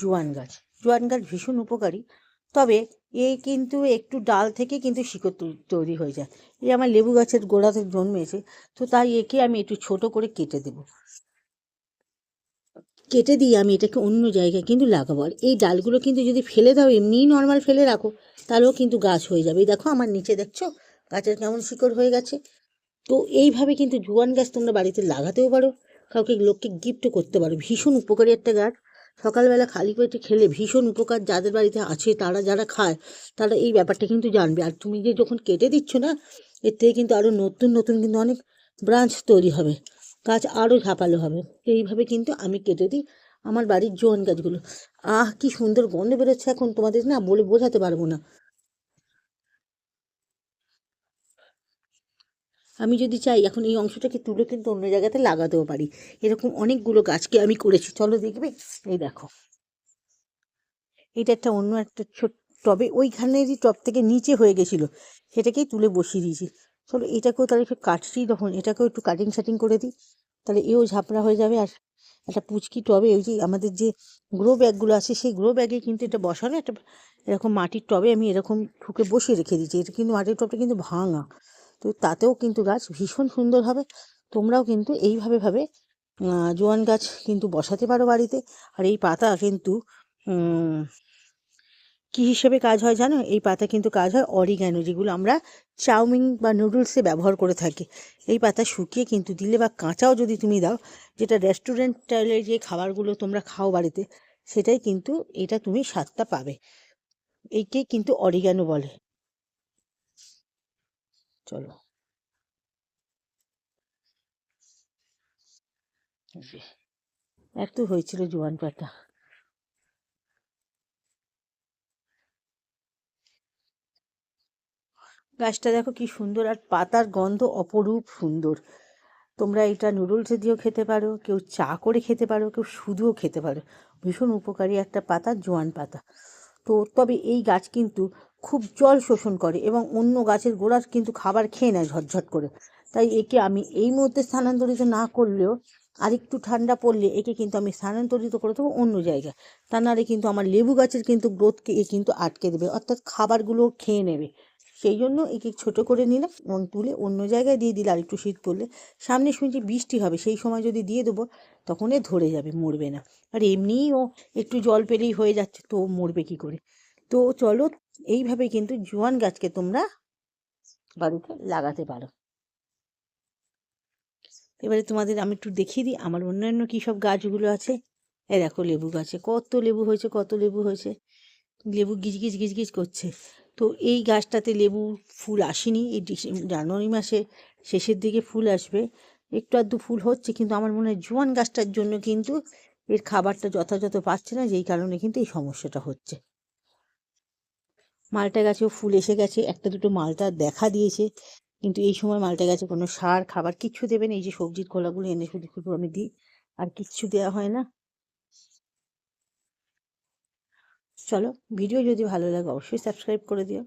জোয়ান গাছ। জোয়ান গাছ ভীষণ উপকারী, তবে এই কিন্তু একটু ডাল থেকে কিন্তু শিকড় তৈরি হয়ে যায়। এই আমার লেবু গাছের গোড়াতে জন্মেছে, তো তাই একে আমি একটু ছোট করে কেটে দেব। কেটে দিয়ে আমি এটাকে অন্য জায়গায় কিন্তু লাগাবো। আর এই ডালগুলো কিন্তু যদি ফেলে দাও, এমনিই নর্মাল ফেলে রাখো, তাহলেও কিন্তু গাছ হয়ে যাবে। এই দেখো আমার নিচে দেখছো গাছের কেমন শিকড় হয়ে গেছে। তো এইভাবে কিন্তু জোয়ান গাছ তোমরা বাড়িতে লাগাতেও পারো, কাউকে লোককে গিফটও করতে পারো। ভীষণ উপকারী একটা গাছ। সকালবেলা খালি পেটে খেলে ভীষণ উপকার। যাদের বাড়িতে আছে তারা যারা খায় তারা এই ব্যাপারটা কিন্তু জানবে। আর তুমি যে যখন কেটে দিচ্ছ না, এর থেকে কিন্তু আরও নতুন নতুন কিন্তু অনেক ব্রাঞ্চ তৈরি হবে, গাছ আরও ঝাঁপালো হবে। তো এইভাবে কিন্তু আমি কেটে দিই আমার বাড়ির জোয়ান গাছগুলো। কি সুন্দর গন্ধ বেরোচ্ছে এখন, তোমাদের না বলে বোঝাতে পারবো না। আমি যদি চাই এখন এই অংশটাকে তুলে কিন্তু অন্য জায়গাতে লাগাতেও পারি। এরকম অনেকগুলো গাছকে আমি করেছি, চলো দেখবে। এই দেখো, এটা একটা অন্য একটা ছোট টবে, ওইখানেরই টব থেকে নিচে হয়ে গেছিলো, সেটাকেই তুলে বসিয়ে দিয়েছি। চলো এটাকেও তাহলে একটু কাটছি, তখন এটাকেও একটু কাটিং শাটিং করে দিই, তাহলে এও ঝাপড়া হয়ে যাবে। আর একটা পুচকি টবে, ওই যে আমাদের যে গ্রো ব্যাগগুলো আছে সেই গ্রো ব্যাগে কিন্তু এটা বসানো, একটা এরকম মাটির টবে আমি এরকম ঠুকে বসিয়ে রেখে দিয়েছি। এটা কিন্তু মাটির টবটা কিন্তু ভাঙা, তো তাতেও কিন্তু গাছ ভীষণ সুন্দর হবে। তোমরাও কিন্তু এইভাবে ভাবে জোয়ান গাছ কিন্তু বসাতে পারো বাড়িতে। আর এই পাতা কিন্তু কী হিসেবে কাজ হয় জানো? এই পাতা কিন্তু কাজ হয় অরিগ্যানো, যেগুলো আমরা চাউমিন বা নুডলসে ব্যবহার করে থাকি। এই পাতা শুকিয়ে কিন্তু দিলে, বা কাঁচাও যদি তুমি দাও, যেটা রেস্টুরেন্ট স্টাইলের যে খাবারগুলো তোমরা খাও বাড়িতে, সেটাই কিন্তু এটা তুমি স্বাদটা পাবে। এইকেই কিন্তু অরিগ্যানো বলে। চলো, এত হয়েছিল জোয়ান পাতা। গাছটা দেখো কি সুন্দর, আর পাতার গন্ধ অপরূপ সুন্দর। তোমরা এটা নুডলসে দিয়েও খেতে পারো, কেউ চা করে খেতে পারো, কেউ শুধুও খেতে পারো। ভীষণ উপকারী একটা পাতা, জোয়ান পাতা। তো তবে এই গাছ কিন্তু খুব জল শোষণ করে এবং অন্য গাছের গোড়ার কিন্তু খাবার খেয়ে নেয় ঝটঝট করে। তাই একে আমি এই মুহূর্তে স্থানান্তরিত না করলেও আরেকটু ঠান্ডা পড়লে একে কিন্তু আমি স্থানান্তরিত করে দেবো অন্য জায়গায়। তা নাহলে কিন্তু আমার লেবু গাছের কিন্তু গ্রোথকে এ কিন্তু আটকে দেবে, অর্থাৎ খাবারগুলো খেয়ে নেবে। সেই জন্য একে ছোট করে নিলাম এবং তুলে অন্য জায়গায় দিয়ে দিলে, আর একটু শীত পড়লে, সামনে শুনছি বৃষ্টি হবে, সেই সময় যদি দিয়ে দেবো তখন এ ধরে যাবে, মরবে না। আর এমনিই ও একটু জল পেলেই হয়ে যাচ্ছে, তো ও মরবে কী করে? তো চলো, এইভাবে কিন্তু জোয়ান গাছকে তোমরা বাড়িতে লাগাতে পারো। এবারে তোমাদের আমি একটু দেখিয়ে দিই আমার অন্যান্য কী সব গাছগুলো আছে। এ দেখো লেবু গাছে কত লেবু হয়েছে, কত লেবু হয়েছে। লেবু গিজ গিজ গিজ করছে। তো এই গাছটাতে লেবু ফুল আসেনি, এই জানুয়ারি মাসে শেষের দিকে ফুল আসবে। একটু আধটু ফুল হচ্ছে, কিন্তু আমার মনে হয় জোয়ান গাছটার জন্য কিন্তু এর খাবারটা যথাযথ পাচ্ছে না, যেই কারণে কিন্তু এই সমস্যাটা হচ্ছে। মালটা গাছেও ফুল এসে গেছে, একটা দুটো মালটা দেখা দিয়েছে, কিন্তু এই সময় মালটা গাছে কোনো সার খাবার কিচ্ছু দেবে না। এই যে সবজির খোলাগুলো এনে শুধু শুধু আমি দিই, আর কিচ্ছু দেওয়া হয় না। চলো, ভিডিও যদি ভালো লাগে অবশ্যই সাবস্ক্রাইব করে দিও।